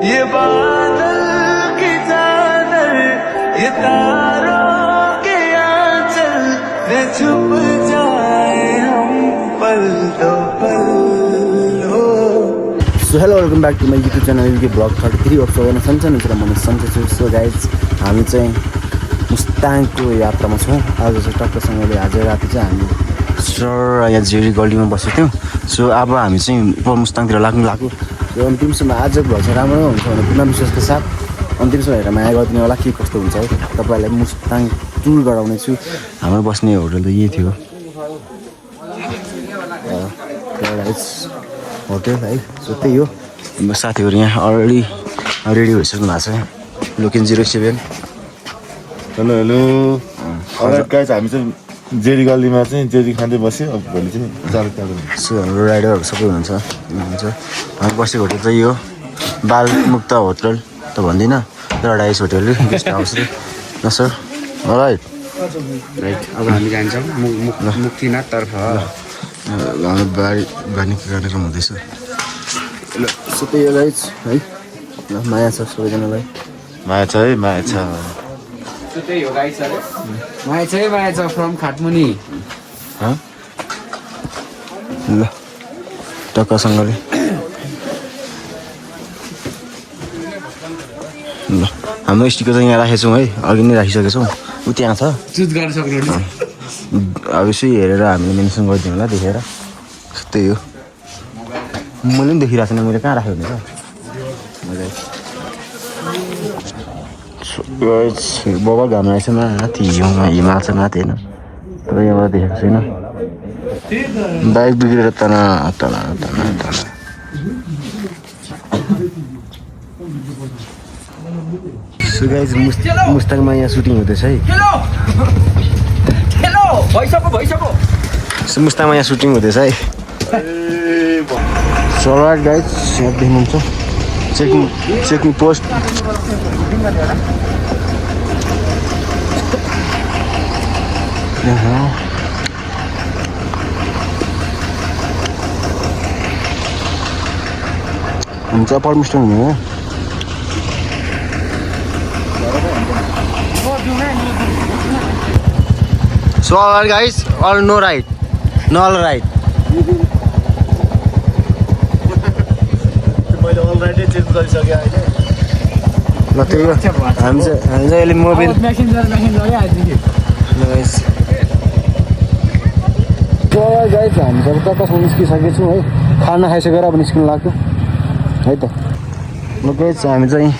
ये बादल की चादर ये तारों के आंचल में छुप जाए हम पल दो पल हो। So hello welcome back to my YouTube channel UK blog 33 वर्ष होइन सन्चै हुन्छ र म सन्चै छु। सो गाइज हामी चाहिँ मुस्ताङको यात्रामा छौँ। आज चाहिँ टक्कसँगले आज राति चाहिँ हामी सर यहाँ जेरी गल्लीमा बसेको थियौँ। सो अब हामी चाहिँ उप मुस्ताङतिर लाग्नु लाग्यो। यो अन्तिमसम्म आजको भ्लग चाहिँ राम्रो हुन्छ भने पूर्ण विश्वासको साथ अन्तिमसम्म हेरेर माया गरिदिनु होला के कस्तो हुन्छ है। तपाईँहरूलाई मुस्ताङ टुर गराउने छु। हाम्रो बस्ने होटल त यही थियो होटल है। सो त्यही हो। हाम्रो साथीहरू यहाँ अलरेडी रेडी भइसक्नु भएको छ। Loken 07 hello hello all right guys हामी चाहिँ जेरी गल्लीमा चाहिँ जेरी खाँदै बस्यो। अब भोलि चाहिँ जानु पर्छ। सो हाम्रो राइडरहरू सबै हुनुहुन्छ हामी बसेको होटल चाहिँ यो बालमुक्त होटल त भन्दिनँ, प्याराडाइज होटल रे गेस्ट हाउस रे ल सर। राइट राइट अब हामी जान्छौँ मुक्तिनाथतर्फ। हाम्रो बानी कार्यक्रम हुँदैछ। ल सो त्यही हो गाइज है। ल माया छ सबैजनालाई। माया छ है माया छ। त्यही हो गाइस अरे माया छ फ्रम खाटमुनि। ल टक्कसँगले ल हाम्रो स्टिकर चाहिँ यहाँ राखेको छौँ है। अघि नै राखिसकेको छौँ। ऊ त्यहाँ छ चुज गर्न सक्नुहुन्न। अब यसो हेरेर हामीले मेन्सन गरिदिउँ होला देखेर। त्यही हो। मैले पनि देखिरहेको छैन मैले कहाँ राखेको हुन्छ। बबल घाम रहेछ माथि हिमाल छ माथि होइन तर यहाँबाट देखेको छैन। बाइक बिग्रेर तना तना तना तना। सो गाइज मुस्ताङमा यहाँ सुटिङ हुँदैछ है। सो मुस्ताङमा यहाँ सुटिङ हुँदैछ है। सो राइट गाइज यहाँ देख्नुहुन्छ चेकिङ पोस्ट। हुन्छ परमिस्टर हुने हो। So all guys all no right no all right. मैले अलराइटै चेन्ज गरिसकेँ अहिले। ल त्यही हो। हामी चाहिँ अहिले मोबाइल गाइज हामी जब टक्कसम्म निस्किसकेको छौँ है। खाना खाइसकेर अब निस्किनु लाग्यो है त। ल गाइज हामी चाहिँ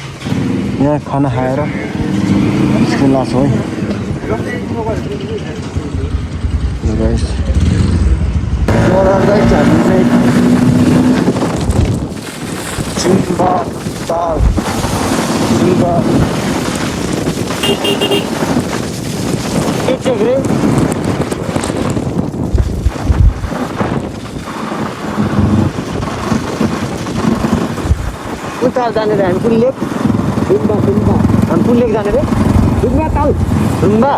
यहाँ खाना खाएर निस्किनु लाग्छौँ है। गाइज हामी चाहिँ चिम्बा ताल चिम्बा के चाहिँ रे कुन ताल जाने रे हामी? कुन लेक? डुम्बा डुम्बा हामी कुन लेक जाने रे? डुम्बा ताल डुम्बा।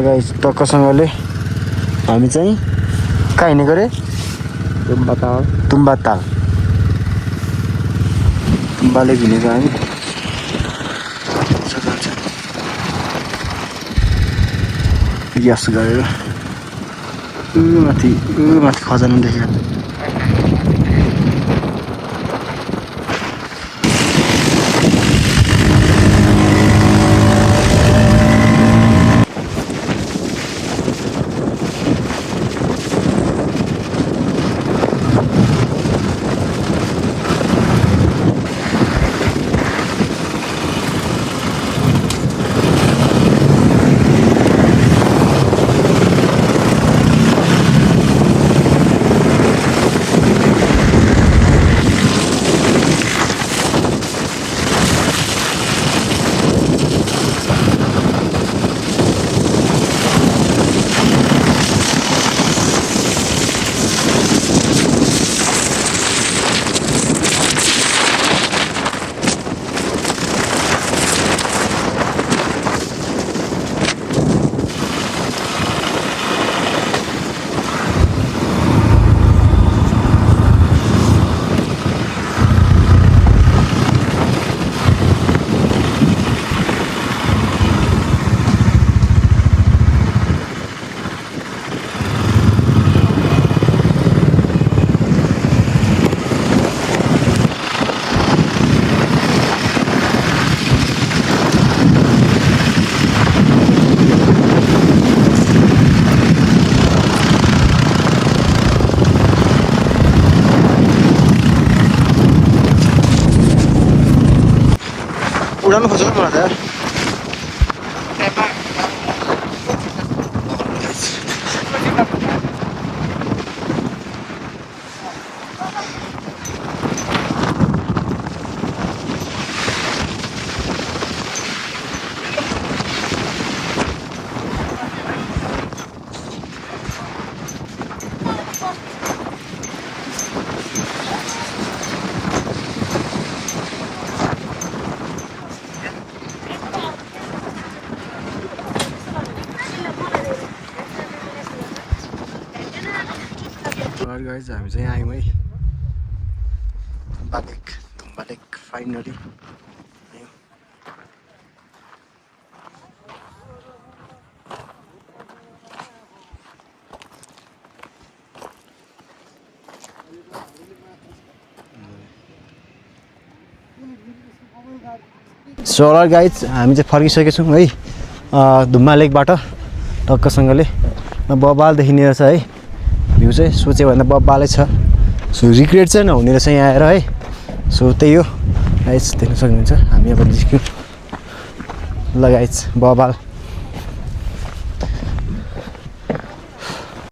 गाइस टक्कसँगले हामी चाहिँ कहाँ हिँडेको रे? तुम्बा ताल तुम्बाले हिँडेको हामी। ग्यास गरेर माथि खजाना देखेर उडाउनु खोजेको मलाई त यार गाइज हामी चाहिँ आयौँ है धुम्बा लेक फाइनली आयौँ सोलर गाइज हामी चाहिँ फर्किसकेको छौँ है धुम्बा लेकबाट टक्कसँगले बबाल देखिने रहेछ है भ्यू चाहिँ सोच्यो भन्दा बब्बालै छ सो रिग्रेट चाहिँ नहुने रहेछ यहाँ आएर है सो त्यही हो गाइज देख्न सक्नुहुन्छ हामी अब निस्क्यौँ ल गाइज बबाल